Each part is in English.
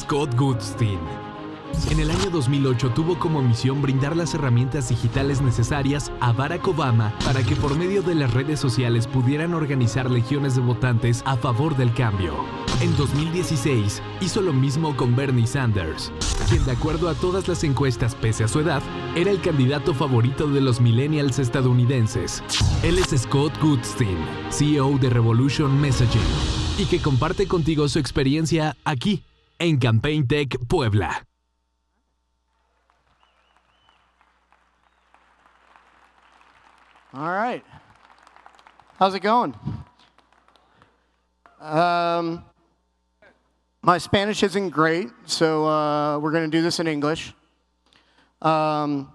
Scott Goodstein. En el año 2008 tuvo como misión brindar las herramientas digitales necesarias a Barack Obama para que por medio de las redes sociales pudieran organizar legiones de votantes a favor del cambio. En 2016 hizo lo mismo con Bernie Sanders, quien de acuerdo a todas las encuestas pese a su edad, era el candidato favorito de los millennials estadounidenses. Él es Scott Goodstein, CEO de Revolution Messaging, y que comparte contigo su experiencia aquí, en Campaign Tech Puebla. All right. How's it going? My Spanish isn't great, so we're going to do this in English. I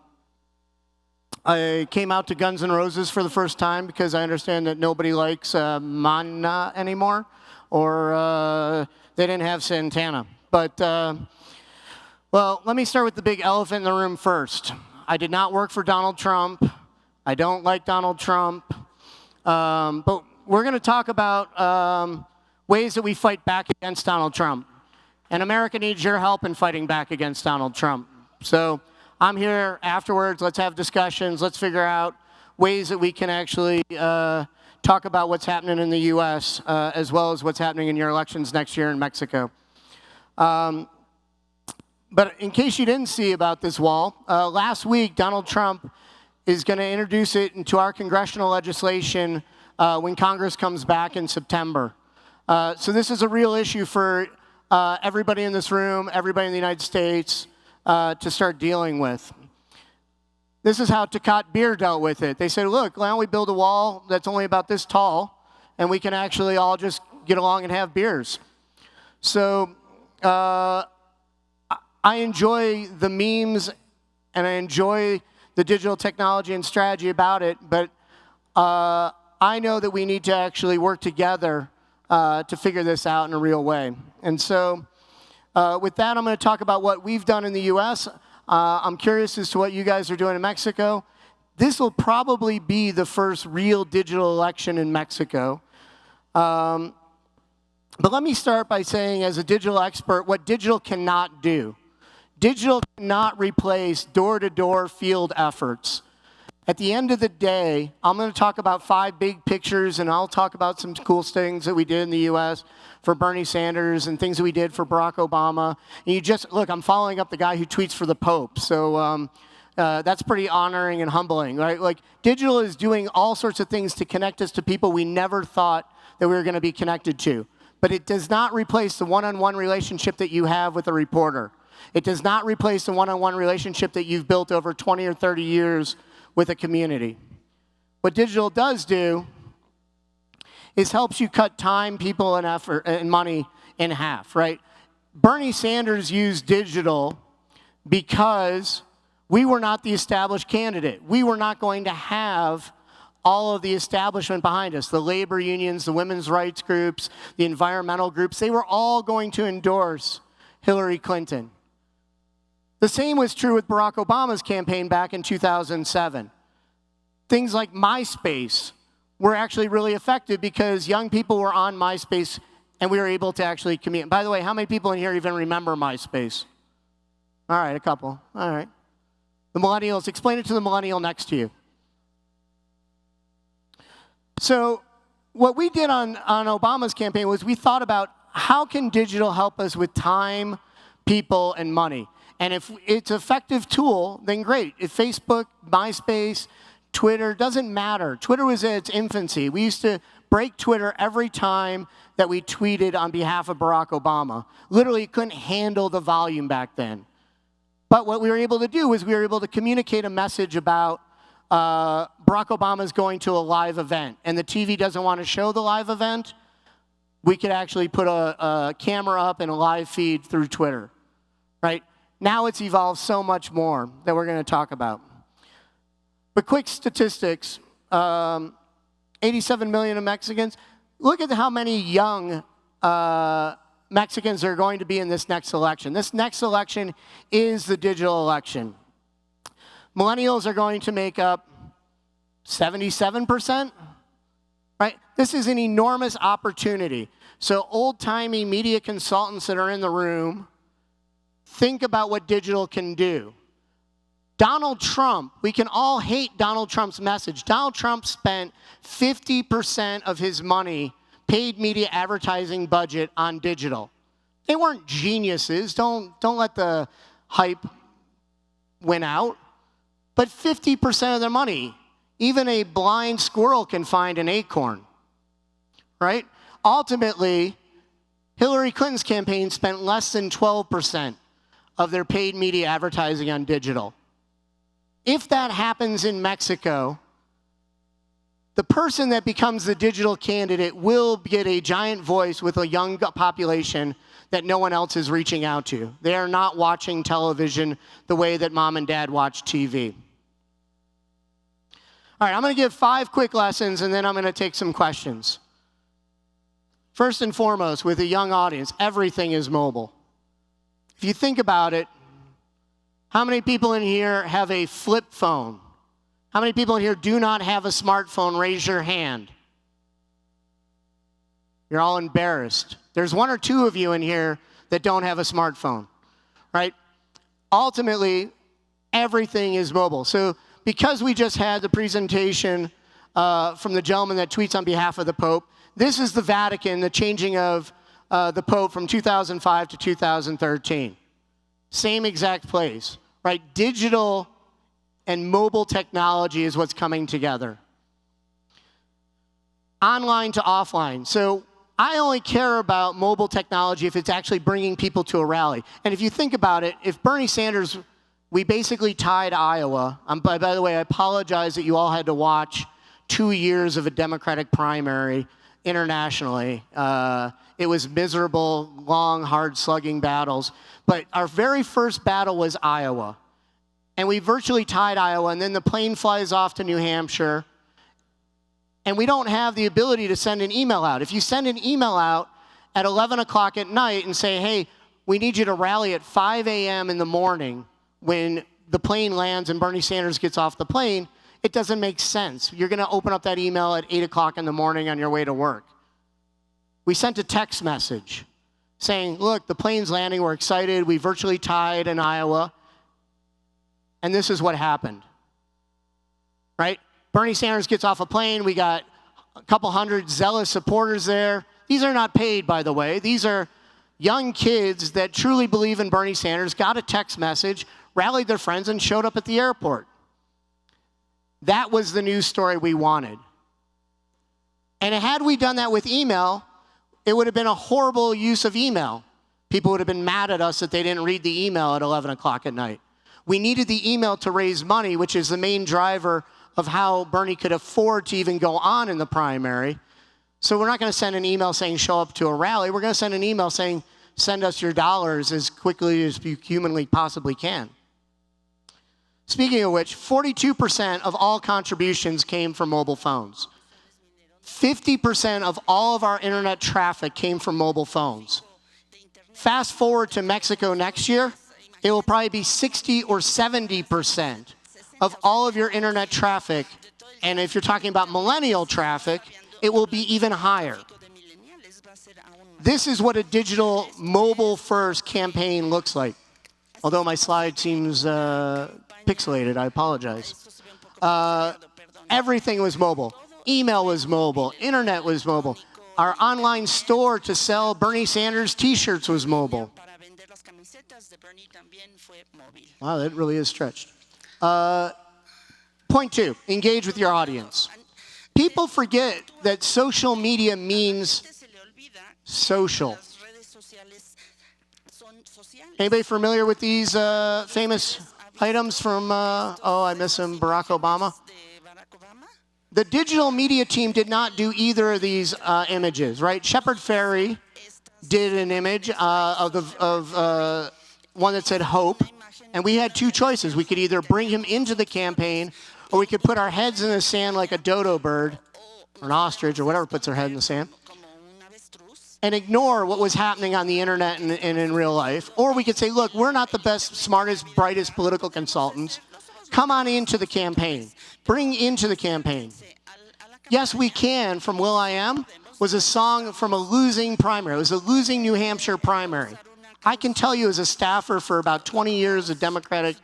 came out to Guns N' Roses for the first time because I understand that nobody likes Mana anymore, or they didn't have Santana. But, well, let me start with the big elephant in the room first. I did not work for Donald Trump. I don't like Donald Trump, but we're going to talk about ways that we fight back against Donald Trump. And America needs your help in fighting back against Donald Trump. So I'm here afterwards. Let's have discussions. Let's figure out ways that we can actually talk about what's happening in the U.S. As well as what's happening in your elections next year in Mexico. But in case you didn't see about this wall, last week Donald Trump is going to introduce it into our congressional legislation when Congress comes back in September. So this is a real issue for everybody in this room, everybody in the United States to start dealing with. This is how Tecate Beer dealt with it. They said, look, why don't we build a wall that's only about this tall, and we can actually all just get along and have beers. So I enjoy the memes, and I enjoy the digital technology and strategy about it, but I know that we need to actually work together to figure this out in a real way. And so with that, I'm going to talk about what we've done in the U.S. I'm curious as to what you guys are doing in Mexico. This will probably be the first real digital election in Mexico. But let me start by saying, as a digital expert, what digital cannot do. Digital cannot replace door-to-door field efforts. At the end of the day, I'm going to talk about 5 big pictures, and I'll talk about some cool things that we did in the U.S. for Bernie Sanders and things that we did for Barack Obama. And you just, look, I'm following up the guy who tweets for the Pope, so that's pretty honoring and humbling, right? Like, digital is doing all sorts of things to connect us to people we never thought that we were going to be connected to. But it does not replace the one-on-one relationship that you have with a reporter. It does not replace the one-on-one relationship that you've built over 20 or 30 years with a community. What digital does do is helps you cut time, people, and effort and money in half, right? Bernie Sanders used digital because we were not the established candidate. We were not going to have all of the establishment behind us, the labor unions, the women's rights groups, the environmental groups. They were all going to endorse Hillary Clinton. The same was true with Barack Obama's campaign back in 2007. Things like MySpace were actually really effective because young people were on MySpace and we were able to actually communicate. By the way, how many people in here even remember MySpace? All right, a couple. All right. The millennials, explain it to the millennial next to you. So what we did on Obama's campaign was we thought about how can digital help us with time, people, and money. And if it's an effective tool, then great. If Facebook, MySpace, Twitter, doesn't matter. Twitter was at its infancy. We used to break Twitter every time that we tweeted on behalf of Barack Obama. Literally couldn't handle the volume back then. But what we were able to do was we were able to communicate a message about Barack Obama's going to a live event, and the TV doesn't want to show the live event. We could actually put a camera up and a live feed through Twitter, right? Now it's evolved so much more that we're going to talk about. But quick statistics, 87 million of Mexicans. Look at how many young Mexicans are going to be in this next election. This next election is the digital election. Millennials are going to make up 77%, right? This is an enormous opportunity. So old-timey media consultants that are in the room, think about what digital can do. Donald Trump, we can all hate Donald Trump's message. Donald Trump spent 50% of his money, paid media advertising budget, on digital. They weren't geniuses. Don't let the hype win out. But 50% of their money, even a blind squirrel can find an acorn, right? Ultimately, Hillary Clinton's campaign spent less than 12% of their paid media advertising on digital. If that happens in Mexico, the person that becomes the digital candidate will get a giant voice with a young population that no one else is reaching out to. They are not watching television the way that mom and dad watch TV. All right, I'm going to give 5 quick lessons, and then I'm going to take some questions. First and foremost, with a young audience, everything is mobile. If you think about it, how many people in here have a flip phone? How many people in here do not have a smartphone? Raise your hand. You're all embarrassed. There's 1 or 2 of you in here that don't have a smartphone, right? Ultimately, everything is mobile. So because we just had the presentation from the gentleman that tweets on behalf of the Pope, this is the Vatican, the changing of the Pope from 2005 to 2013. Same exact place, right? Digital and mobile technology is what's coming together. Online to offline. So I only care about mobile technology if it's actually bringing people to a rally. And if you think about it, if Bernie Sanders, we basically tied Iowa. By the way, I apologize that you all had to watch 2 years of a Democratic primary internationally. It was miserable, long, hard slugging battles. But our very first battle was Iowa. And we virtually tied Iowa, and then the plane flies off to New Hampshire. And we don't have the ability to send an email out. If you send an email out at 11 o'clock at night and say, hey, we need you to rally at 5 a.m. in the morning when the plane lands and Bernie Sanders gets off the plane, it doesn't make sense. You're going to open up that email at 8 o'clock in the morning on your way to work. We sent a text message saying, look, the plane's landing, we're excited, we virtually tied in Iowa, and this is what happened, right? Bernie Sanders gets off a plane, we got a couple hundred zealous supporters there. These are not paid, by the way. These are young kids that truly believe in Bernie Sanders, got a text message, rallied their friends, and showed up at the airport. That was the news story we wanted. And had we done that with email, it would have been a horrible use of email. People would have been mad at us that they didn't read the email at 11 o'clock at night. We needed the email to raise money, which is the main driver of how Bernie could afford to even go on in the primary. So we're not going to send an email saying show up to a rally. We're going to send an email saying send us your dollars as quickly as you humanly possibly can. Speaking of which, 42% of all contributions came from mobile phones. 50% of all of our internet traffic came from mobile phones. Fast forward to Mexico next year, it will probably be 60 or 70% of all of your internet traffic. And if you're talking about millennial traffic, it will be even higher. This is what a digital mobile-first campaign looks like. Although my slide seems pixelated, I apologize. Everything was mobile. Email was mobile. Internet was mobile. Our online store to sell Bernie Sanders t-shirts was mobile. Wow, that really is stretched. Point 2, engage with your audience. People forget that social media means social. Anybody familiar with these famous items from, I miss him, Barack Obama? The digital media team did not do either of these images, right? Shepard Fairey did an image of one that said hope, and we had 2 choices. We could either bring him into the campaign, or we could put our heads in the sand like a dodo bird, or an ostrich, or whatever puts their head in the sand, and ignore what was happening on the internet and in real life. Or we could say, look, we're not the best, smartest, brightest political consultants. Come on into the campaign. Bring into the campaign. Yes, We Can from Will.i.am was a song from a losing primary. It was a losing New Hampshire primary. I can tell you as a staffer for about 20 years of Democratic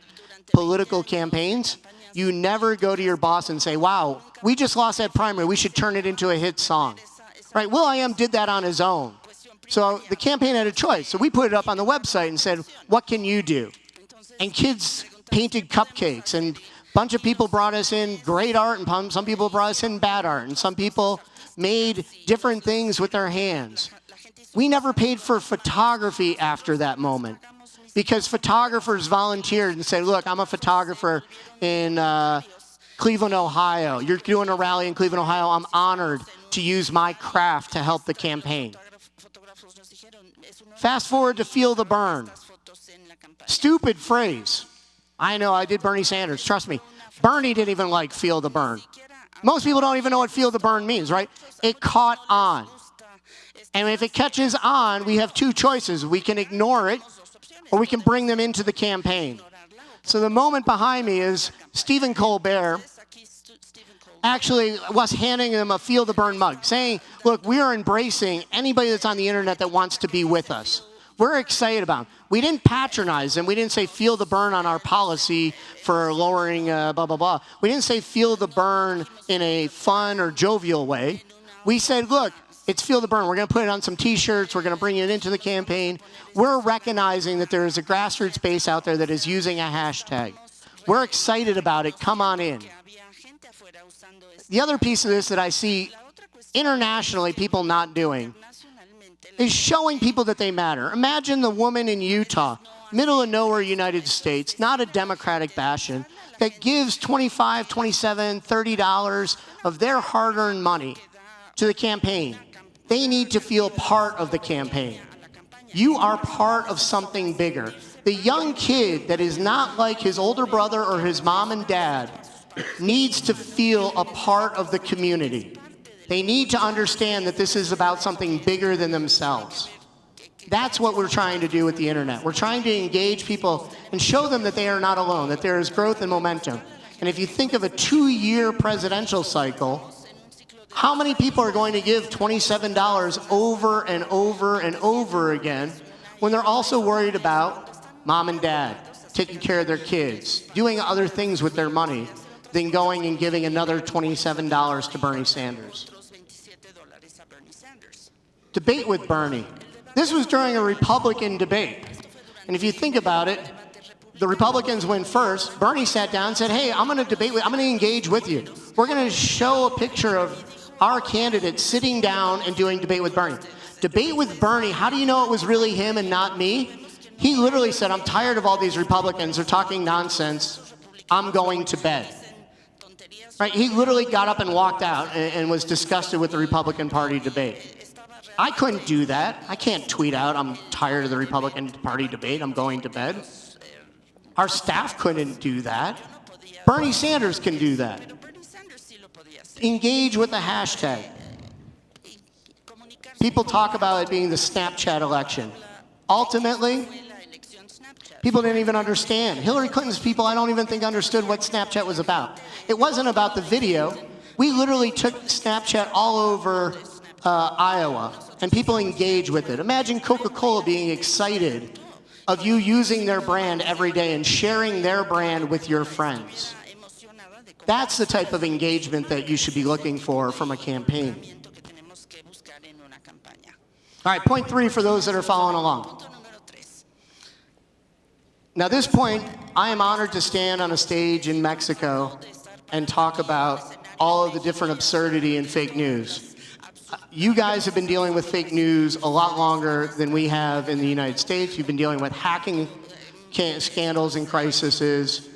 political campaigns, you never go to your boss and say, wow, we just lost that primary, we should turn it into a hit song. Right? Will.i.am did that on his own. So the campaign had a choice. So we put it up on the website and said, what can you do? And kids painted cupcakes, and a bunch of people brought us in great art, and some people brought us in bad art, and some people made different things with their hands. We never paid for photography after that moment, because photographers volunteered and said, look, I'm a photographer in Cleveland, Ohio. You're doing a rally in Cleveland, Ohio. I'm honored to use my craft to help the campaign. Fast forward to Feel the Burn. Stupid phrase. I know, I did Bernie Sanders. Trust me. Bernie didn't even like Feel the Burn. Most people don't even know what Feel the Burn means, right? It caught on. And if it catches on, we have two choices. We can ignore it, or we can bring them into the campaign. So the moment behind me is Stephen Colbert actually was handing them a Feel the Burn mug, saying, look, we are embracing anybody that's on the internet that wants to be with us. We're excited about them. We didn't patronize them. We didn't say feel the burn on our policy for lowering blah, blah, blah. We didn't say feel the burn in a fun or jovial way. We said, look, it's Feel the Burn. We're going to put it on some T-shirts. We're going to bring it into the campaign. We're recognizing that there is a grassroots base out there that is using a hashtag. We're excited about it. Come on in. The other piece of this that I see internationally people not doing is showing people that they matter. Imagine the woman in Utah, middle of nowhere United States, not a Democratic bastion, that gives $25, $27, $30 of their hard-earned money to the campaign. They need to feel part of the campaign. You are part of something bigger. The young kid that is not like his older brother or his mom and dad needs to feel a part of the community. They need to understand that this is about something bigger than themselves. That's what we're trying to do with the internet. We're trying to engage people and show them that they are not alone, that there is growth and momentum. And if you think of a 2-year presidential cycle, how many people are going to give $27 over and over and over again when they're also worried about mom and dad, taking care of their kids, doing other things with their money, than going and giving another $27 to Bernie Sanders? Debate with Bernie. This was during a Republican debate. And if you think about it, the Republicans went first. Bernie sat down and said, hey, I'm going to engage with you. We're going to show a picture of our candidate sitting down and doing debate with Bernie. Debate with Bernie, how do you know it was really him and not me? He literally said, I'm tired of all these Republicans. They're talking nonsense. I'm going to bed. Right? He literally got up and walked out and was disgusted with the Republican Party debate. I couldn't do that. I can't tweet out, I'm tired of the Republican Party debate, I'm going to bed. Our staff couldn't do that. Bernie Sanders can do that. Engage with the hashtag. People talk about it being the Snapchat election. Ultimately, people didn't even understand. Hillary Clinton's people, I don't even think understood what Snapchat was about. It wasn't about the video. We literally took Snapchat all over Iowa, and people engage with it. Imagine Coca-Cola being excited of you using their brand every day and sharing their brand with your friends. That's the type of engagement that you should be looking for from a campaign. All right, point 3 for those that are following along. Now, at this point, I am honored to stand on a stage in Mexico and talk about all of the different absurdity and fake news. You guys have been dealing with fake news a lot longer than we have in the United States. You've been dealing with hacking scandals and crises.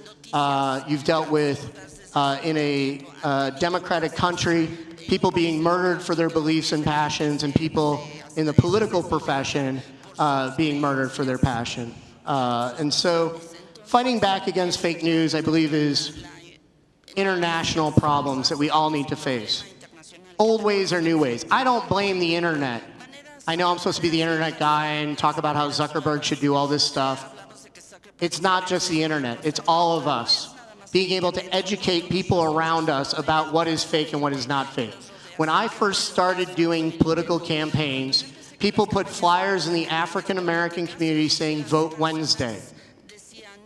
You've dealt with, in a democratic country, people being murdered for their beliefs and passions, and people in the political profession being murdered for their passion. And so fighting back against fake news, I believe, is international problems that we all need to face. Old ways or new ways. I don't blame the internet. I know I'm supposed to be the internet guy and talk about how Zuckerberg should do all this stuff. It's not just the internet. It's all of us being able to educate people around us about what is fake and what is not fake. When I first started doing political campaigns, people put flyers in the African American community saying vote Wednesday.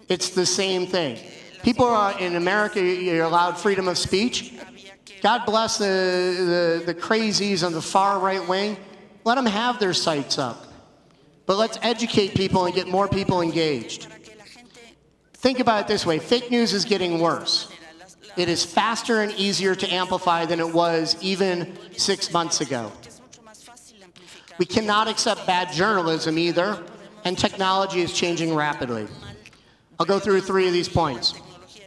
It's the same thing. People are in America, you're allowed freedom of speech. God bless the crazies on the far right wing. Let them have their sites up. But let's educate people and get more people engaged. Think about it this way. Fake news is getting worse. It is faster and easier to amplify than it was even 6 months ago. We cannot accept bad journalism either, and technology is changing rapidly. I'll go through 3 of these points.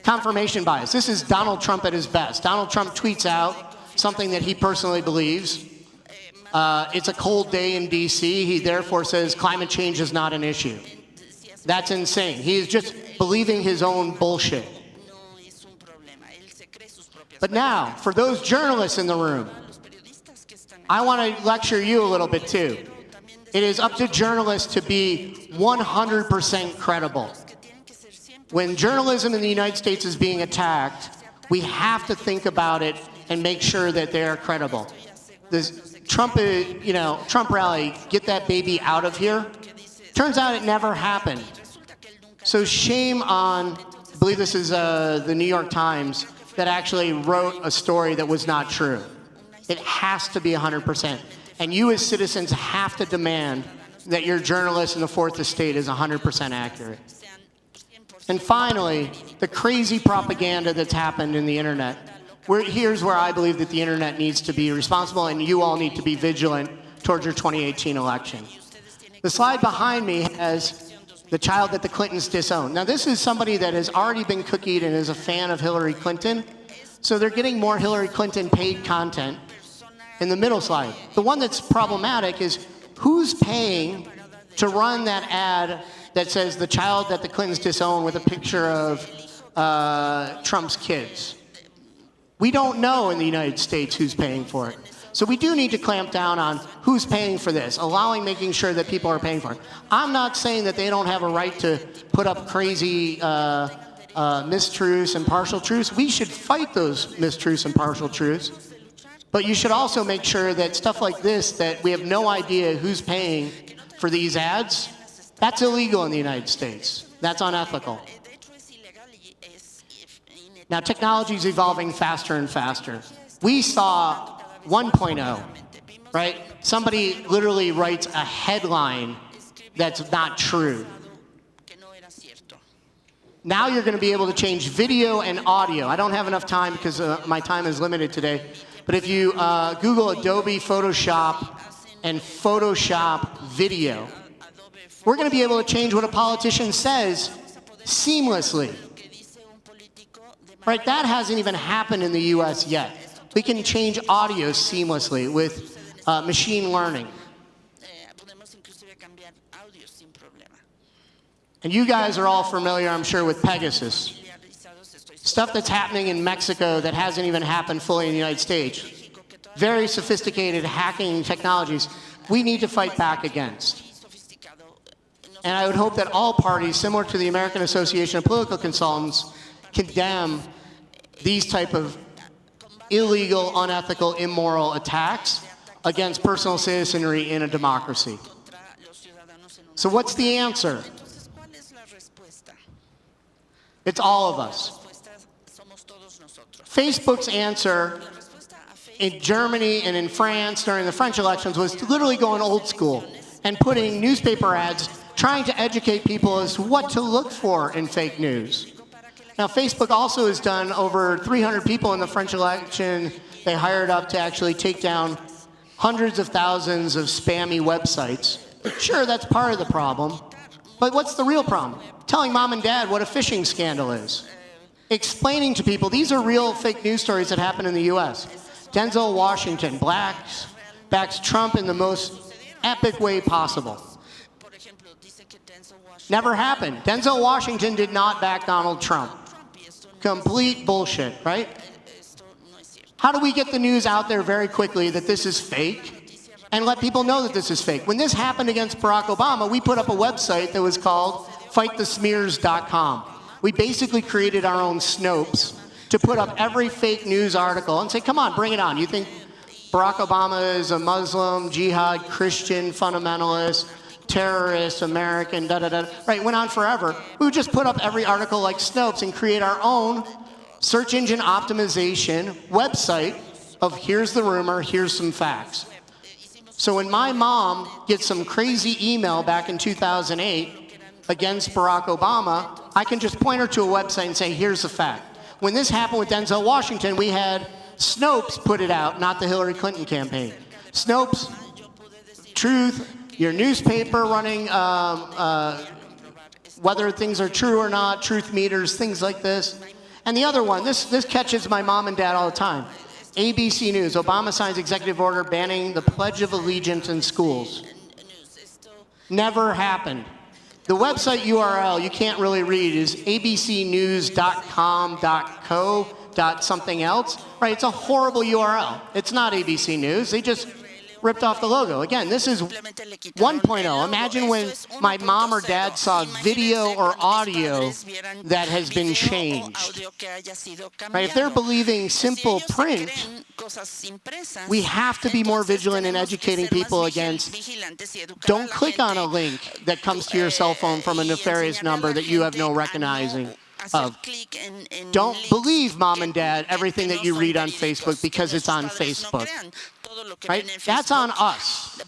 Confirmation bias. This is Donald Trump at his best. Donald Trump tweets out something that he personally believes. It's a cold day in D.C. He therefore says climate change is not an issue. That's insane. He is just believing his own bullshit. But now, for those journalists in the room, I want to lecture you a little bit too. It is up to journalists to be 100% credible. When journalism in the United States is being attacked, we have to think about it and make sure that they are credible. This Trump rally, get that baby out of here. Turns out it never happened. So shame on, I believe this is the New York Times, that actually wrote a story that was not true. It has to be 100%. And you as citizens have to demand that your journalist in the Fourth Estate is 100% accurate. And finally, the crazy propaganda that's happened in the internet. Here's where I believe that the internet needs to be responsible, and you all need to be vigilant towards your 2018 election. The slide behind me has the child that the Clintons disowned. Now, this is somebody that has already been cookied and is a fan of Hillary Clinton. So they're getting more Hillary Clinton paid content. In the middle slide, the one that's problematic is who's paying to run that ad that says the child that the Clintons disown with a picture of Trump's kids. We don't know in the United States who's paying for it. So we do need to clamp down on who's paying for this, making sure that people are paying for it. I'm not saying that they don't have a right to put up crazy mistruths and partial truths. We should fight those mistruths and partial truths. But you should also make sure that stuff like this, that we have no idea who's paying for these ads, that's illegal in the United States. That's unethical. Now, technology is evolving faster and faster. We saw 1.0, right? Somebody literally writes a headline that's not true. Now you're going to be able to change video and audio. I don't have enough time because my time is limited today. But if you Google Adobe Photoshop and Photoshop video, we're going to be able to change what a politician says seamlessly. Right? That hasn't even happened in the U.S. yet. We can change audio seamlessly with machine learning. And you guys are all familiar, I'm sure, with Pegasus. Stuff that's happening in Mexico that hasn't even happened fully in the United States. Very sophisticated hacking technologies we need to fight back against. And I would hope that all parties, similar to the American Association of Political Consultants, condemn these type of illegal, unethical, immoral attacks against personal citizenry in a democracy. So what's the answer? It's all of us. Facebook's answer in Germany and in France during the French elections was literally going old school and putting newspaper ads trying to educate people as to what to look for in fake news. Now, Facebook also has done over 300 people in the French election. They hired up to actually take down hundreds of thousands of spammy websites. Sure, that's part of the problem. But what's the real problem? Telling mom and dad what a phishing scandal is. Explaining to people, these are real fake news stories that happen in the U.S. Denzel Washington backs Trump in the most epic way possible. Never happened. Denzel Washington did not back Donald Trump. Complete bullshit, right? How do we get the news out there very quickly that this is fake and let people know that this is fake? When this happened against Barack Obama, we put up a website that was called fightthesmears.com. We basically created our own Snopes to put up every fake news article and say, come on, bring it on. You think Barack Obama is a Muslim, jihad, Christian, fundamentalist, terrorist, American, da-da-da. Right, went on forever. We would just put up every article like Snopes and create our own search engine optimization website of here's the rumor, here's some facts. So when my mom gets some crazy email back in 2008 against Barack Obama, I can just point her to a website and say, here's the fact. When this happened with Denzel Washington, we had Snopes put it out, not the Hillary Clinton campaign. Snopes, Truth, your newspaper running whether things are true or not, truth meters, things like this. And the other one, this catches my mom and dad all the time. ABC News, Obama signs executive order banning the Pledge of Allegiance in schools. Never happened. The website URL you can't really read is abcnews.com.co.something else. Right, it's a horrible URL. It's not ABC News. They just ripped off the logo. Again, this is 1.0. Imagine when my mom or dad saw video or audio that has been changed. Right? If they're believing simple print, we have to be more vigilant in educating people against don't click on a link that comes to your cell phone from a nefarious number that you have no recognizing of. Don't believe, mom and dad, everything that you read on Facebook because it's on Facebook. Right? That's on us.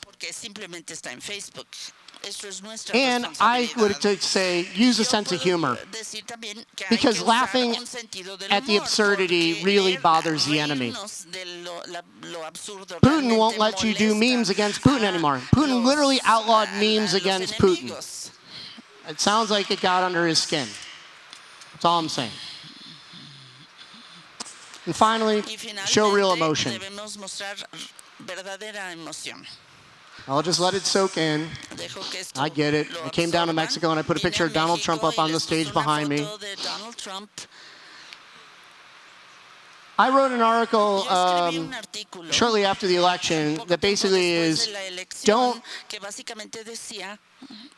And I would say use a sense of humor, because laughing at the absurdity really bothers the enemy. Putin won't let you do memes against Putin anymore. Putin literally outlawed memes against Putin. It sounds like it got under his skin. That's all I'm saying. And finally, show real emotion. I'll just let it soak in. I get it. I came down to Mexico and I put a picture of Donald Trump up on the stage behind me. I wrote an article shortly after the election that basically is, don't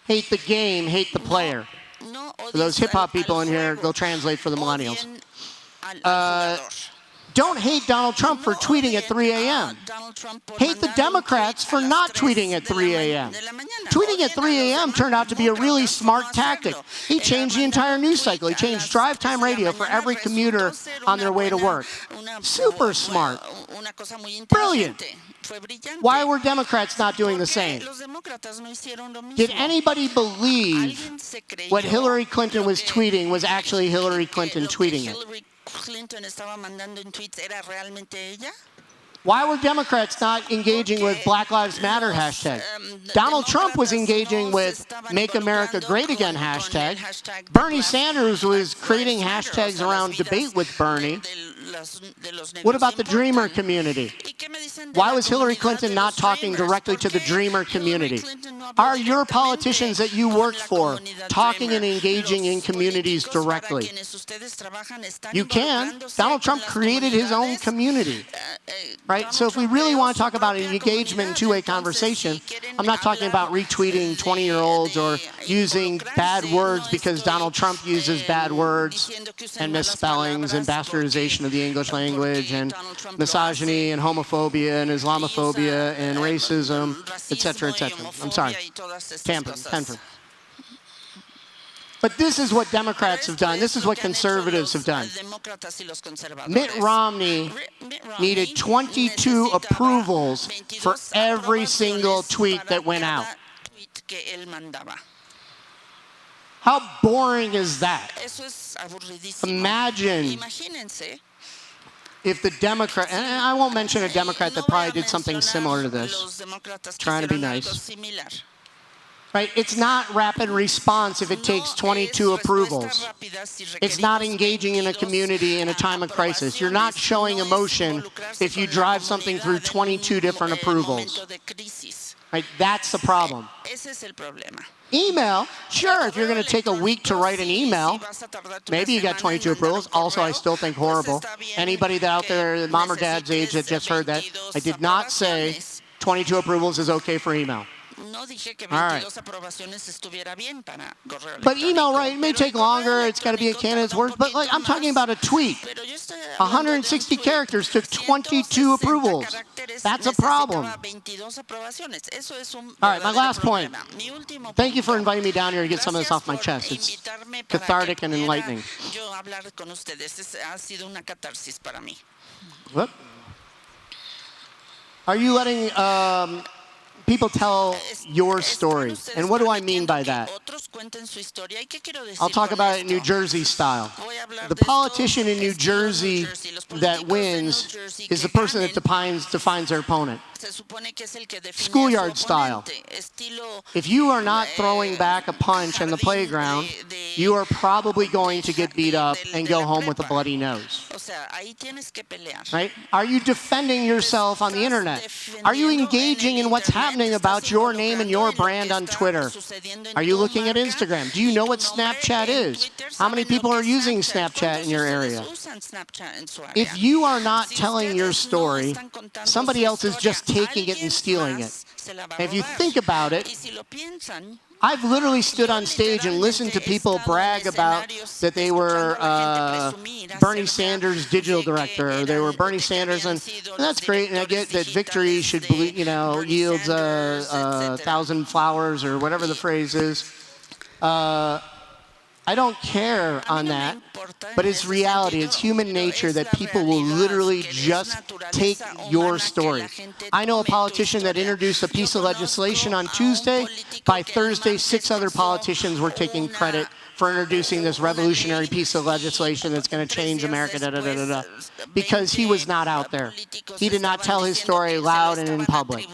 hate the game, hate the player. For those hip-hop people in here, they'll translate for the millennials. Don't hate Donald Trump for tweeting at 3 a.m. Hate the Democrats for not tweeting at 3 a.m. Tweeting at 3 a.m. turned out to be a really smart tactic. He changed the entire news cycle. He changed drive time radio for every commuter on their way to work. Super smart. Brilliant. Why were Democrats not doing the same? Did anybody believe what Hillary Clinton was tweeting was actually Hillary Clinton tweeting it? Why were Democrats not engaging with Black Lives Matter hashtag? Donald Trump was engaging with Make America Great Again hashtag. Bernie Sanders was creating hashtags around debate with Bernie. What about the Dreamer community? Why was Hillary Clinton not talking directly to the Dreamer community? Are your politicians that you work for talking and engaging in communities directly? You can. Donald Trump created his own community. Right? So if we really want to talk about an engagement and two-way conversation, I'm not talking about retweeting 20-year-olds or using bad words because Donald Trump uses bad words and misspellings and bastardization of the English language and misogyny and homophobia and Islamophobia and racism, etc., etc. I'm sorry. Temper. But this is what Democrats have done. This is what conservatives have done. Mitt Romney needed 22 approvals for every single tweet that went out. How boring is that? Imagine if the Democrat, and I won't mention a Democrat that probably did something similar to this, trying to be nice. Right? It's not rapid response if it takes 22 approvals. It's not engaging in a community in a time of crisis. You're not showing emotion if you drive something through 22 different approvals. Right? That's the problem. Email, sure, if you're going to take a week to write an email, maybe you got 22 approvals. Also, I still think horrible. Anybody that out there, mom or dad's age that just heard that, I did not say 22 approvals is okay for email. No dije que All right. 22 aprobaciones estuviera bien para correo But email, electrónico, right, it may pero take el correo longer. It's got to be a electrónico candidate's tarda un words. But like, poquito I'm talking más. about a tweet. Pero yo estoy hablando de un 160 tweet. characters took 22 160 approvals. caracteres That's a problem. necesitaba 22 aprobaciones. Eso es un All right, my verdadero last point. problema. Mi último Thank you for punto. inviting me down here to get some of this Gracias off my por chest. It's invitarme para cathartic que and pudiera enlightening. yo hablar con ustedes. Ha sido una catarsis para mí. Whoop. Are you letting people tell your story? And what do I mean by that? I'll talk about it in New Jersey style. The politician in New Jersey that wins is the person that defines their opponent. Schoolyard style. If you are not throwing back a punch on the playground, you are probably going to get beat up and go home with a bloody nose. Right? Are you defending yourself on the internet? Are you engaging in what's happening about your name and your brand on Twitter? Are you looking at Instagram? Do you know what Snapchat is? How many people are using Snapchat in your area? If you are not telling your story, somebody else is just taking it and stealing it. And if you think about it, I've literally stood on stage and listened to people brag about that they were Bernie Sanders' digital director, or they were Bernie Sanders, and that's great. And I get that victory should, yields 1,000 flowers or whatever the phrase is. I don't care on that, but it's reality. It's human nature that people will literally just take your story. I know a politician that introduced a piece of legislation on Tuesday. By Thursday, 6 other politicians were taking credit for introducing this revolutionary piece of legislation that's going to change America, because he was not out there. He did not tell his story loud and in public.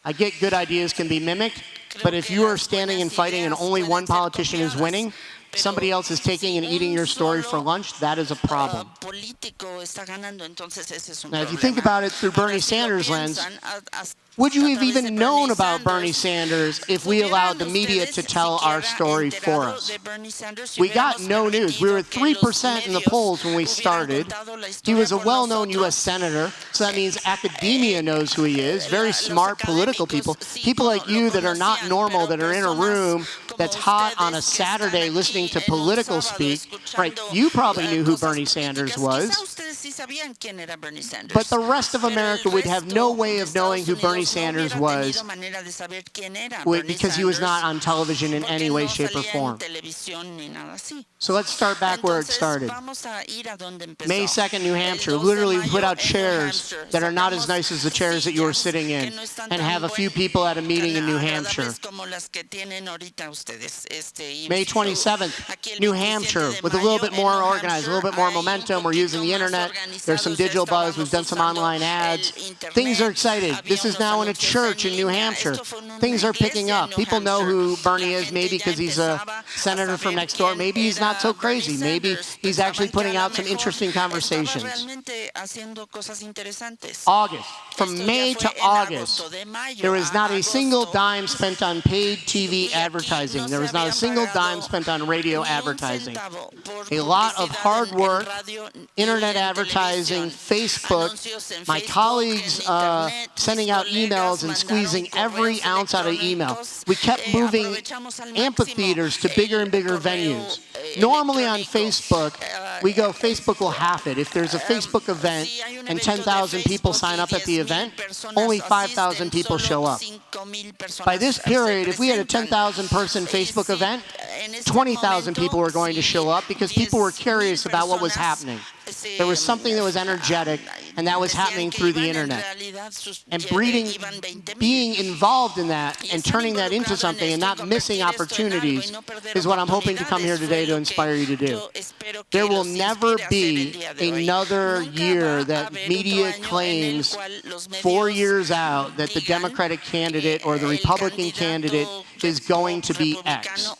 I get good ideas can be mimicked, but if you are standing and fighting and only one politician is winning, somebody else is taking and eating your story for lunch, that is a problem. Now, if you think about it through Bernie Sanders' lens, would you have even known about Bernie Sanders if we allowed the media to tell our story for us? We got no news. We were 3% in the polls when we started. He was a well-known U.S. senator, so that means academia knows who he is. Very smart political people. People like you that are not normal, that are in a room that's hot on a Saturday listening to political speak. Right, you probably knew who Bernie Sanders was. But the rest of America would have no way of knowing who Bernie Sanders was because he was not on television in any way, shape, or form. So let's start back where it started. May 2nd, New Hampshire. Literally put out chairs that are not as nice as the chairs that you were sitting in, and have a few people at a meeting in New Hampshire. May 27th, New Hampshire, with a little bit more organized, a little bit more momentum. We're using the internet. There's some digital buzz. We've done some online ads. Things are excited. This is now in a church in New Hampshire. Things are picking up. People know who Bernie is, maybe because he's a senator from next door. Maybe he's not so crazy. Maybe he's actually putting out some interesting conversations. August. From May to August, there was not a single dime spent on paid TV advertising. There was not a single dime spent on radio advertising. A lot of hard work, internet advertising, Facebook, my colleagues sending out emails and squeezing every ounce out of email. We kept moving amphitheaters to bigger and bigger venues. Normally on Facebook, we go, Facebook will half it. If there's a Facebook event and 10,000 people sign up at the event, only 5,000 people show up. By this period, if we had a 10,000 person Facebook event, 20,000 people were going to show up because people were curious about what was happening. There was something that was energetic, and that was happening through the internet. And being involved in that and turning that into something and not missing opportunities is what I'm hoping to come here today to inspire you to do. There will never be another year that media claims 4 years out that the Democratic candidate or the Republican candidate is going to be X,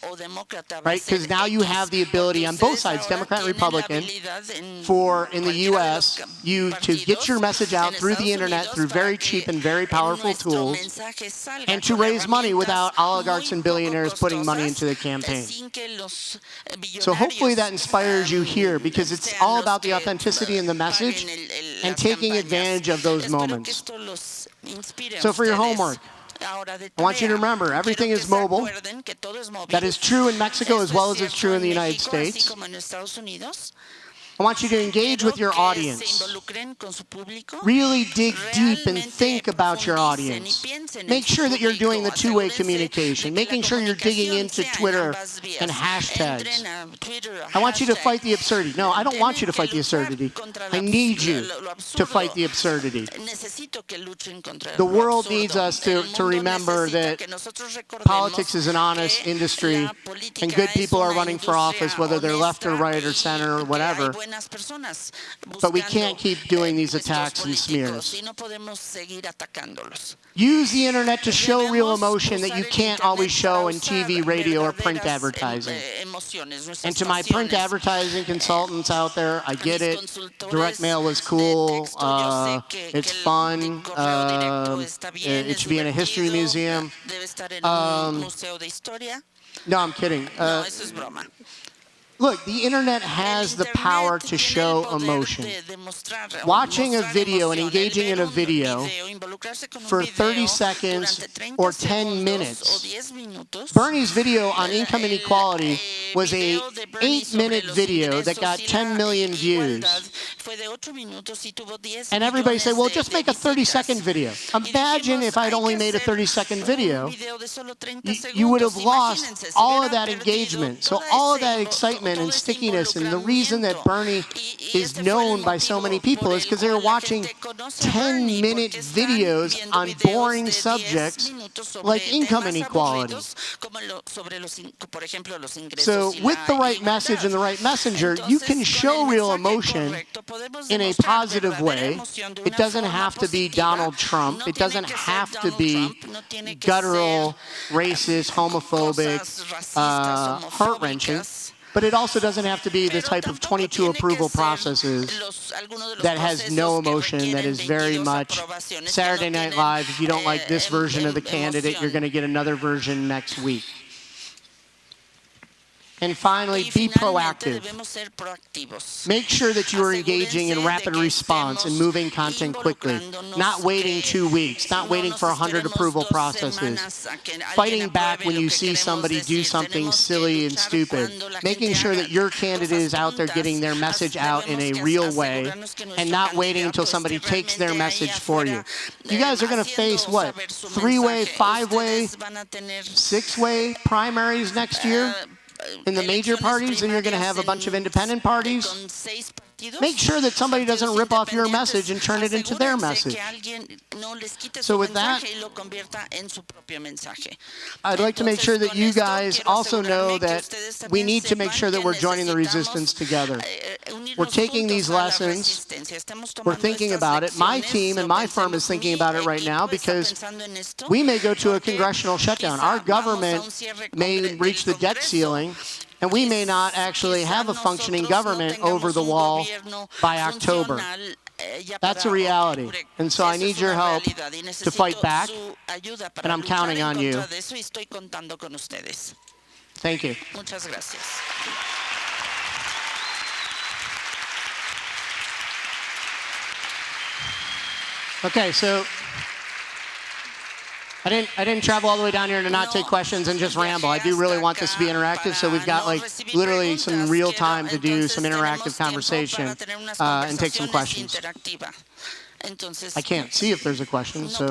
right? Because now you have the ability on both sides, Democrat and Republican, for in the U.S. you to get your message out through the internet through very cheap and very powerful tools, and to raise money without oligarchs and billionaires putting money into the campaign. So hopefully that inspires you here, because it's all about the authenticity in the message and taking advantage of those moments. So for your homework, I want you to remember, everything is mobile. That is true in Mexico as well as it's true in the United States. I want you to engage with your audience. Really dig deep and think about your audience. Make sure that you're doing the two-way communication, making sure you're digging into Twitter and hashtags. I want you to fight the absurdity. No, I don't want you to fight the absurdity. I need you to fight the absurdity. The world needs us to remember that politics is an honest industry and good people are running for office, whether they're left or right or center or whatever. But we can't keep doing these attacks and smears. Use the internet to show real emotion that you can't always show in TV, radio, or print advertising. And to my print advertising consultants out there, I get it. Direct mail was cool. It's fun. It should be in a history museum. No, I'm kidding. Look, the internet has the power to show emotion. Watching a video and engaging in a video for 30 seconds or 10 minutes. Bernie's video on income inequality was a 8-minute video that got 10 million views. And everybody said, well, just make a 30-second video. Imagine if I'd only made a 30-second video. You would have lost all of that engagement. So all of that excitement and stickiness, and the reason that Bernie is known by so many people is because they're watching 10-minute videos on boring subjects like income inequality. So with the right message and the right messenger, you can show real emotion in a positive way. It doesn't have to be Donald Trump. It doesn't have to be guttural, racist, homophobic, heart-wrenching. But it also doesn't have to be the type of 22 approval processes that has no emotion, that is very much Saturday Night Live. If you don't like this version of the candidate, you're going to get another version next week. And finally, be proactive. Make sure that you are engaging in rapid response and moving content quickly, not waiting 2 weeks, not waiting for 100 approval processes, fighting back when you see somebody do something silly and stupid, making sure that your candidate is out there getting their message out in a real way and not waiting until somebody takes their message for you. You guys are going to face, what, 3-way, 5-way, 6-way primaries next year? In the major parties, and you're going to have a bunch of independent parties. Make sure that somebody doesn't rip off your message and turn it into their message. So with that, I'd like to make sure that you guys also know that we need to make sure that we're joining the resistance together. We're taking these lessons. We're thinking about it. My team and my firm is thinking about it right now because we may go to a congressional shutdown. Our government may reach the debt ceiling, and we may not actually have a functioning government over the wall by October. That's a reality. And so I need your help to fight back, and I'm counting on you. Thank you. Okay, so I didn't travel all the way down here to not take questions and just ramble. I do really want this to be interactive, so we've got like literally some real time to do some interactive conversation and take some questions. I can't see if there's a question, so.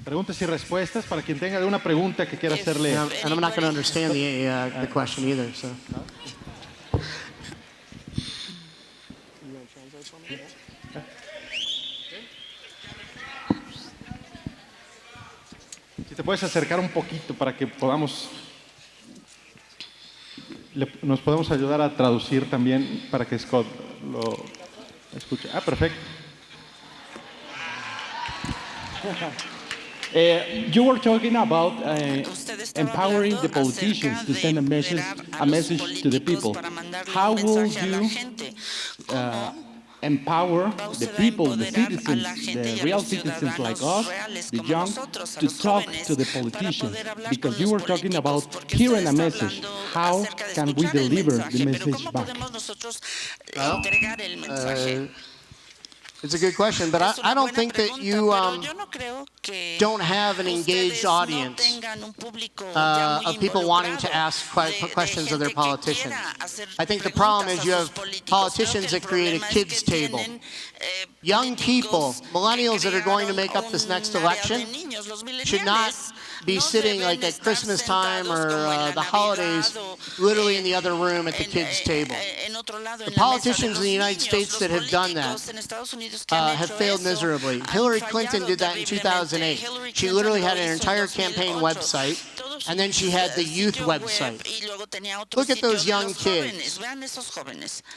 Preguntas y respuestas para quien tenga alguna pregunta que quiera hacerle. And I'm not going to understand the question either, so. Si te puedes acercar un poquito para que podamos, nos podemos ayudar a traducir también para que Scott lo escuche. Ah, perfecto. You were talking about empowering the politicians to send a message to the people. How will you empower the people, the citizens, the real citizens like us, the young, to talk to the politicians? Because you were talking about hearing a message. How can we deliver the message back? Well, It's a good question, but I don't think that you don't have an engaged audience of people wanting to ask questions of their politicians. I think the problem is you have politicians that create a kids' table. Young people, millennials that are going to make up this next election, should not be sitting like at Christmas time or the holidays, literally in the other room at the kids' table. The politicians in the United States that have done that have failed miserably. Hillary Clinton did that in 2008. She literally had an entire campaign website, and then she had the youth website. Look at those young kids.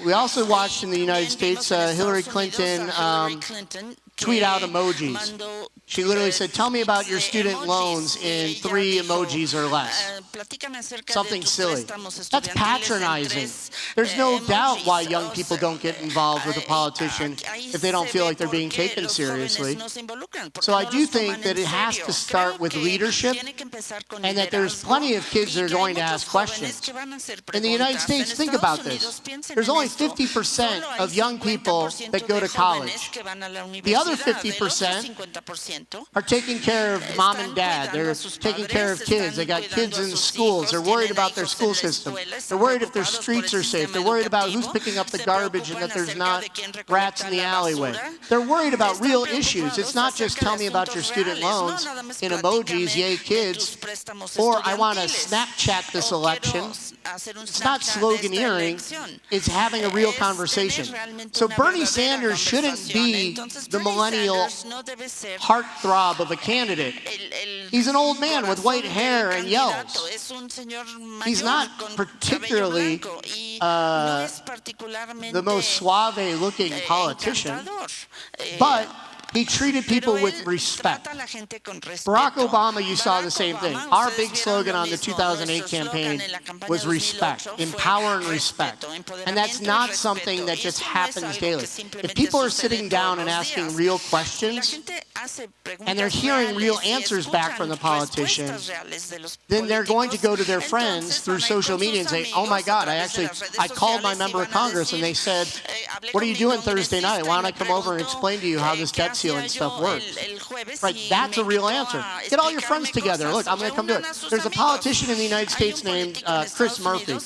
We also watched in the United States Hillary Clinton tweet out emojis. She literally said, tell me about your student loans in 3 emojis or less. Something silly. That's patronizing. There's no doubt why young people don't get involved with a politician if they don't feel like they're being taken seriously. So I do think that it has to start with leadership, and that there's plenty of kids that are going to ask questions. In the United States, think about this. There's only 50% of young people that go to college. The other 50% are taking care of mom and dad. They're taking care of kids. They got kids in schools. They're worried about their school system. They're worried if their streets are safe. They're worried about who's picking up the garbage and that there's not rats in the alleyway. They're worried about real issues. It's not just tell me about your student loans in emojis, yay kids, or I want to Snapchat this election. It's not sloganeering. It's having a real conversation. So Bernie Sanders shouldn't be the millennial heartthrob of a candidate. He's an old man with white hair and yells. He's not particularly the most suave-looking politician, but he treated people with respect. Barack Obama, you saw the same thing. Our big slogan on the 2008 campaign was respect, empower and respect. And that's not something that just happens daily. If people are sitting down and asking real questions, and they're hearing real answers back from the politicians, then they're going to go to their friends through social media and say, oh my God, I called my member of Congress and they said, what are you doing Thursday night? Why don't I come over and explain to you how this debt ceiling stuff works? Right, that's a real answer. Get all your friends together. Look, I'm going to come do it. There's a politician in the United States named Chris Murphy.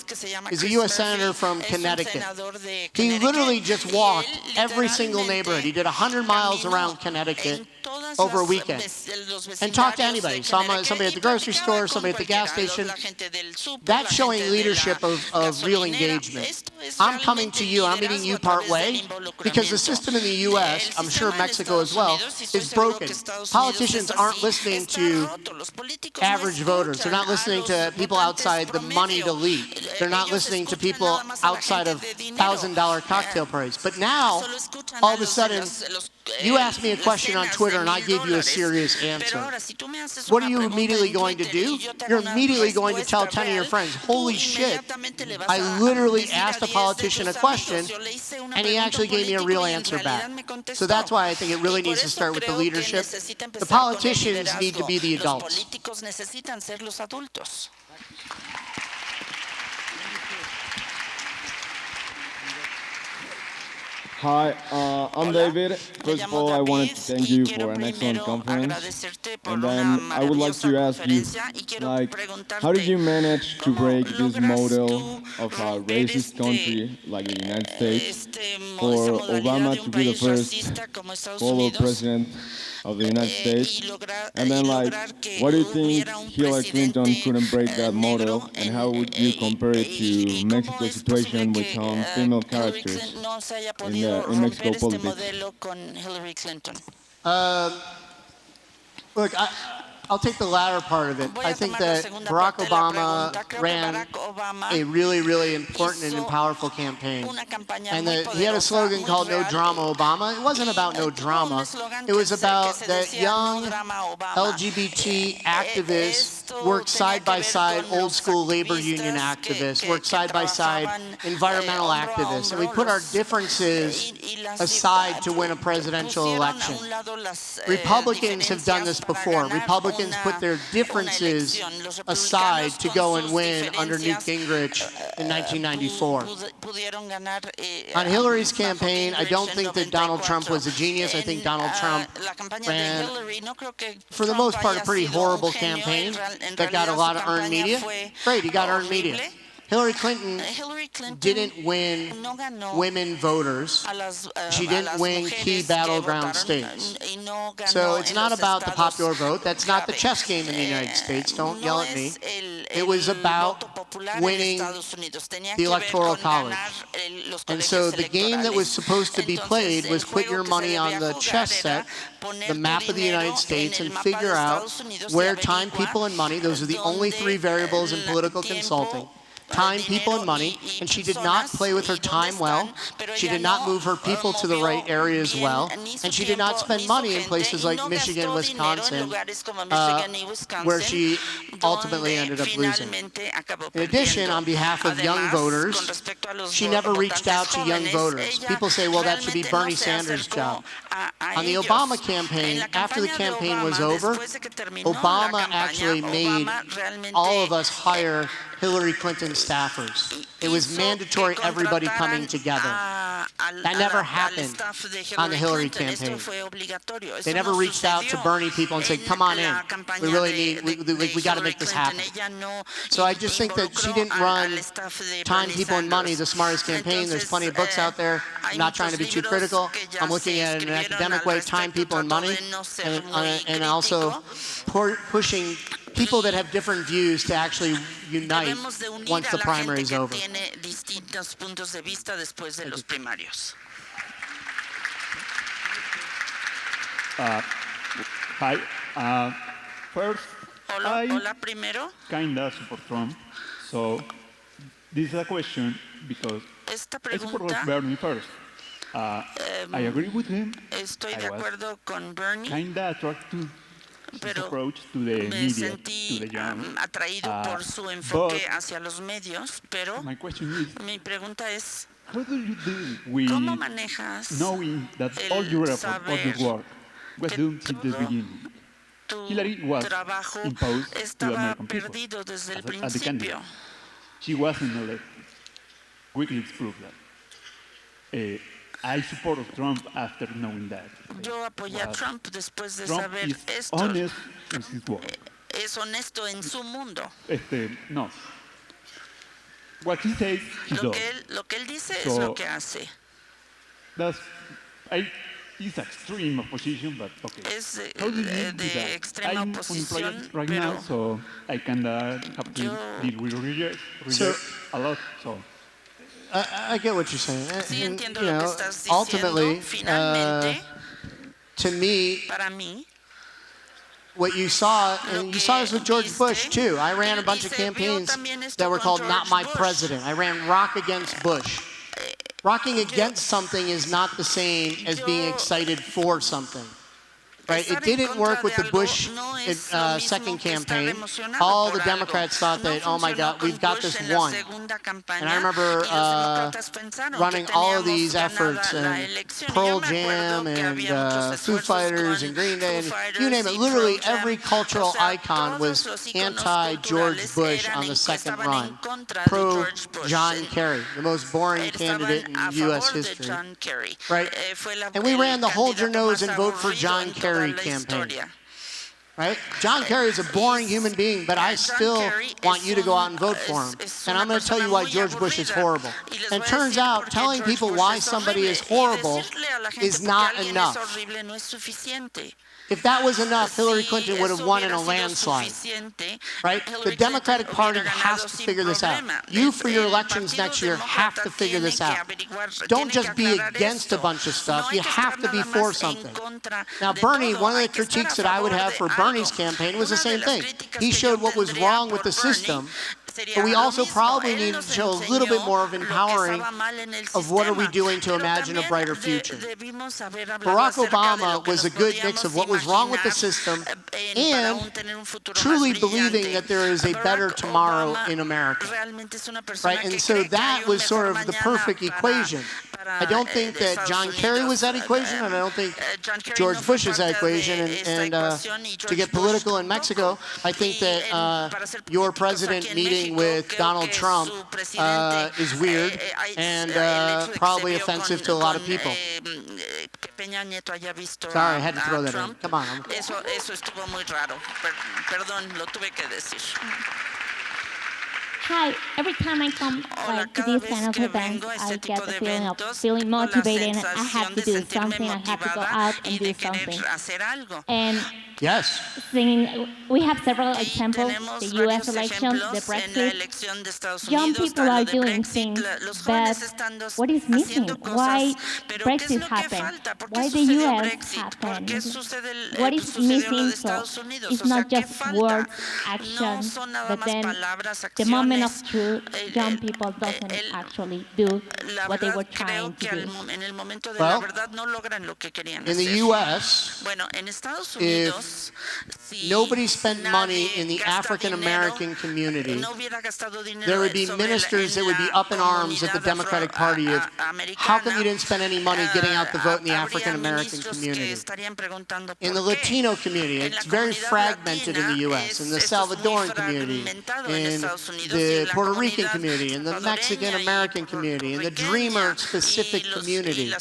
He's a U.S. Senator from Connecticut. He literally just walked every single neighborhood. He did 100 miles around Connecticut over a weekend and talked to anybody. Somebody at the grocery store, somebody at the gas station. That's showing leadership of real engagement. I'm coming to you, I'm meeting you part way, because the system in the U.S., I'm sure Mexico as well, is broken. Politicians aren't listening to average voters. They're not listening to people outside the money to lead. They're not listening to people outside of $1,000 cocktail parties. But now, all of a sudden, you asked me a question on Twitter and I gave you a serious answer. What are you immediately going to do? You're immediately going to tell 10 of your friends, holy shit, I literally asked a politician a question and he actually gave me a real answer back. So that's why I think it really needs to start with the leadership. The politicians need to be the adults. Hi, I'm David. First of all, I wanted to thank you for an excellent conference. And then I would like to ask you, like, how did you manage to break this model of a racist country like the United States for Obama to be the first follow president of the United States? And then, like, what do you think Hillary Clinton couldn't break that model, and how would you compare it to Mexico's situation with some female characters in Mexico politics? Look, I'll take the latter part of it. I think that Barack Obama ran a really, really important and powerful campaign. And he had a slogan called No Drama Obama. It wasn't about no drama. It was about that young LGBT activists worked side by side, old school labor union activists, worked side by side, environmental activists. And we put our differences aside to win a presidential election. Republicans have done this before. Republicans Republicans put their differences aside to go and win under Newt Gingrich in 1994. On Hillary's campaign, I don't think that Donald Trump was a genius. I think Donald Trump ran, for the most part, a pretty horrible campaign that got a lot of earned media. Great, he got earned media. Hillary Clinton didn't win women voters. She didn't win key battleground states. So it's not about the popular vote. That's not the chess game in the United States. Don't yell at me. It was about winning the Electoral College. And so the game that was supposed to be played was put your money on the chess set, the map of the United States, and figure out where time, people, and money, those are the only three variables in political consulting. Time, people, and money, and she did not play with her time well. She did not move her people to the right areas well, and she did not spend money in places like Michigan, Wisconsin, where she ultimately ended up losing. In addition, on behalf of young voters, she never reached out to young voters. People say, well, that should be Bernie Sanders' job. On the Obama campaign, after the campaign was over, Obama actually made all of us hire Hillary Clinton staffers. It was mandatory, everybody coming together. That never happened on the Hillary campaign. They never reached out to Bernie people and said, come on in. We really need, we got to make this happen. So I just think that she didn't run Time, People, and Money, the smartest campaign. There's plenty of books out there. I'm not trying to be too critical. I'm looking at it in an academic way, Time, People, and Money, and also pushing people that have different views to actually unite once the primary is over. Hi. First, I kinda support Trump. So this is a question because I support Bernie first. I agree with him. Estoy de acuerdo con Bernie. Kinda attracted Pero approach to the me media, sentí to the young. atraído por su enfoque hacia los medios, pero My question is, mi pregunta es, how do you deal with ¿cómo manejas knowing that el all your effort, all your saber work was done since the beginning? tu Hillary was trabajo imposed to the estaba American people perdido desde el as the principio? candidate. She wasn't elected. WikiLeaks proved that. I supported Trump after knowing that. Yo apoyé a Trump después de Trump saber is esto. honest with his word. Es honesto en su mundo. No. What he says, he does. Lo que él dice es So, lo que hace. It's extreme opposition, but okay. Es How do you deal with de that? extrema I'm oposición, unemployed right now, pero so I can have to deal with reject a lot. So I get what you're saying. sí And, entiendo you lo que know, estás ultimately, diciendo. Finalmente, to me, para mí, what you saw, and you saw this with George Bush too. I ran a bunch of campaigns that were called Not My President. I ran Rock Against Bush. Rocking against something is not the same as being excited for something. Right? It didn't work with the Bush second campaign. All the Democrats thought that, oh my God, we've got this won. And I remember running all of these efforts, and Pearl Jam, and Foo Fighters, and Green Day, and you name it. Literally every cultural icon was anti-George Bush on the second run. Pro-John Kerry, the most boring candidate in U.S. history. Right? And we ran the Hold Your Nose and Vote for John Kerry campaign. Right? John Kerry is a boring human being, but I still want you to go out and vote for him. And I'm going to tell you why George Bush is horrible. And it turns out telling people why somebody is horrible is not enough. If that was enough, Hillary Clinton would have won in a landslide. Right? The Democratic Party has to figure this out. You, for your elections next year, have to figure this out. Don't just be against a bunch of stuff. You have to be for something. Now, Bernie, one of the critiques that I would have for Bernie's campaign was the same thing. He showed what was wrong with the system, but we also probably need to show a little bit more of empowering of what are we doing to imagine a brighter future. Barack Obama was a good mix of what was wrong with the system and truly believing that there is a better tomorrow in America. Right? And so that was sort of the perfect equation. I don't think that John Kerry was that equation, and I don't think George Bush is that equation. And to get political in Mexico, I think that your president meeting with Donald Trump is weird and probably offensive to a lot of people. Sorry, I had to throw that in. Come on. Eso estuvo muy raro. Perdón, lo tuve que decir. Hi, every time I come to these kind of events, I get the feeling of feeling motivated. I have to do something. I have to go out and do something. And yes, we have several examples: the U.S. election, the Brexit. Young people are doing things, but what is missing? Why Brexit happened? Why the U.S. happened? What is missing? So it's not just words, action, but then the moment of truth, young people doesn't actually do what they were trying to do. Well, in the U.S., if nobody spent money in the African American community, there would be ministers that would be up in arms at the Democratic Party of how come you didn't spend any money getting out the vote in the African American community. In the Latino community, it's very fragmented in the U.S., in the Salvadoran community, in the Puerto Rican community, in the Mexican American community, in the Dreamer specific community.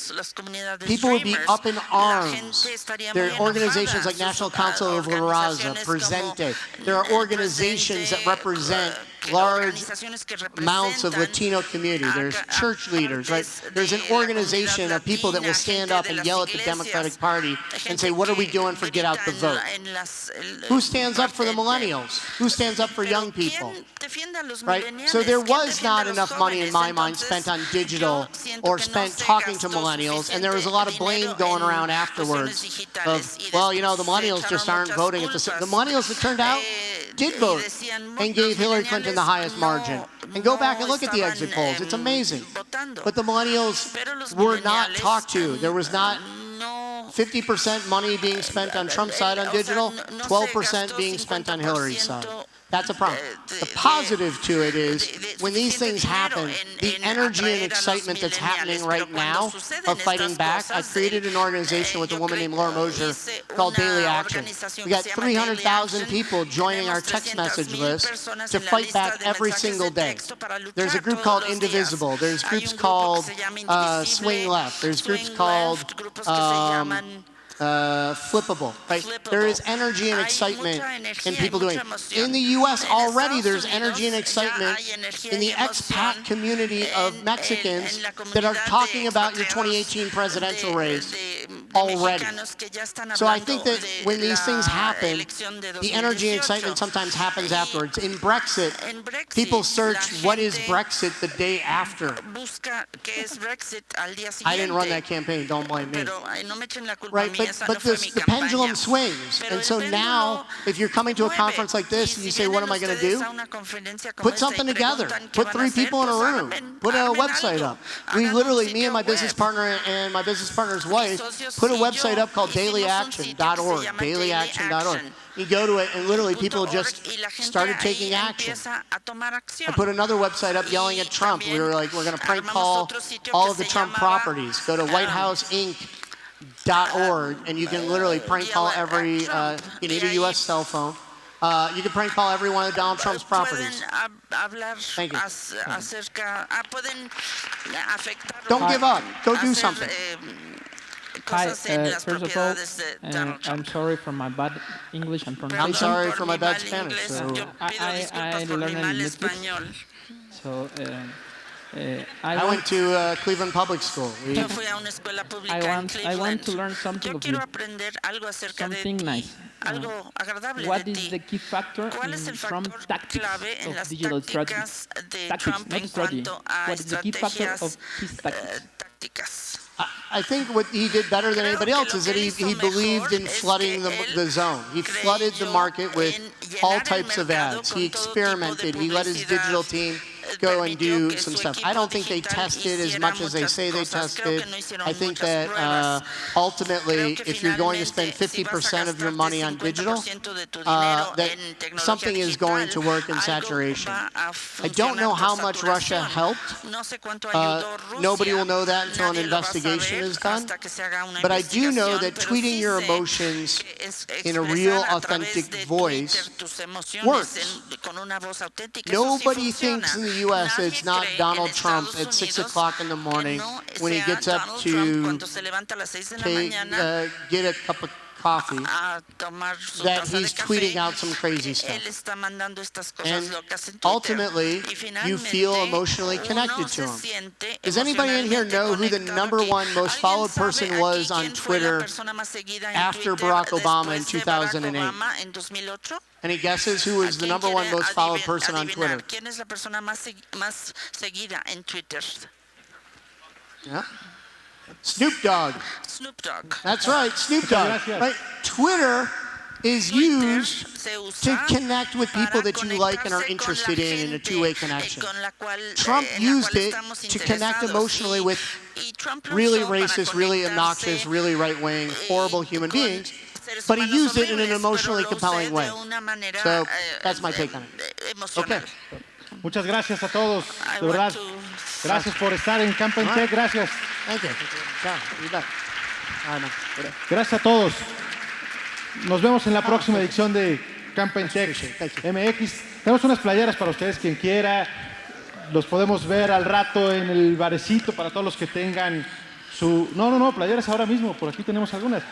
People would be up in arms. There are organizations like National Council of La Raza, Presente. There are organizations that represent large amounts of Latino community. There's church leaders, right? There's an organization of people that will stand up and yell at the Democratic Party and say, what are we doing for get out the vote? Who stands up for the millennials? Who stands up for young people? Right? So there was not enough money in my mind spent on digital or spent talking to millennials, and there was a lot of blame going around afterwards of, well, you know, the millennials just aren't voting at the millennials that turned out did vote and gave Hillary Clinton the highest margin. And go back and look at the exit polls. It's amazing. But the millennials were not talked to. There was not 50% money being spent on Trump's side on digital, 12% being spent on Hillary's side. That's a problem. The positive to it is when these things happen, the energy and excitement that's happening right now of fighting back. I created an organization with a woman named Laura Mosier called Daily Action. We got 300,000 people joining our text message list to fight back every single day. There's a group called Indivisible. There's groups called Swing Left. There's groups called flippable, right? There is energy and excitement in people doing it. In the U.S. already, there's energy and excitement in the expat community of Mexicans that are talking about your 2018 presidential race already. So I think that when these things happen, the energy and excitement sometimes happens afterwards. In Brexit, people search what is Brexit the day after. I didn't run that campaign, don't blame me. Right, but the pendulum swings. And so now, if you're coming to a conference like this and you say, what am I going to do? Put something together. Put 3 people in a room. Put a website up. We literally, me and my business partner and my business partner's wife, put a website up called dailyaction.org. Dailyaction.org. You go to it, and literally people just started taking action. I put another website up yelling at Trump. We were like, we're going to prank call all of the Trump properties. Go to whitehouseinc.org, and you can literally prank call every, you need a U.S. cell phone. You can prank call every one of Donald Trump's properties. Thank you. Don't give up. Go do something. Hi, first of all, I'm sorry for my bad English and pronunciation. I'm sorry for my bad Spanish. So I learned in Netflix. So I went to Cleveland Public School. I want to learn something of you, something nice. What is the key factor in Trump tactics of digital strategy? Tactics, not strategy. What is the key factor of his tactics? I think what he did better than anybody else is that he believed in flooding the zone. He flooded the market with all types of ads. He experimented. He let his digital team go and do some stuff. I don't think they tested as much as they say they tested. I think that ultimately, if you're going to spend 50% of your money on digital, that something is going to work in saturation. I don't know how much Russia helped. Nobody will know that until an investigation is done. But I do know that tweeting your emotions in a real, authentic voice works. Nobody thinks in the U.S. that it's not Donald Trump at 6 o'clock in the morning when he gets up to get a cup of coffee, that he's tweeting out some crazy stuff. And ultimately, you feel emotionally connected to him. Does anybody in here know who the #1 most followed person was on Twitter after Barack Obama in 2008? Any guesses who was the #1 most followed person on Twitter? Yeah. Snoop Dogg. Snoop Dogg. That's right, Snoop Dogg. Right? Twitter is used to connect with people that you like and are interested in a two-way connection. Trump used it to connect emotionally with really racist, really obnoxious, really right-wing, horrible human beings, but he used it in an emotionally compelling way. So that's my take on it. Okay. Muchas gracias a todos, de verdad. Gracias por estar en Camp and Tech, gracias. Gracias a todos. Nos vemos en la próxima edición de Camp and Tech MX. Tenemos unas playeras para ustedes, quien quiera. Los podemos ver al rato en el barecito para todos los que tengan su... No, playeras ahora mismo, por aquí tenemos algunas.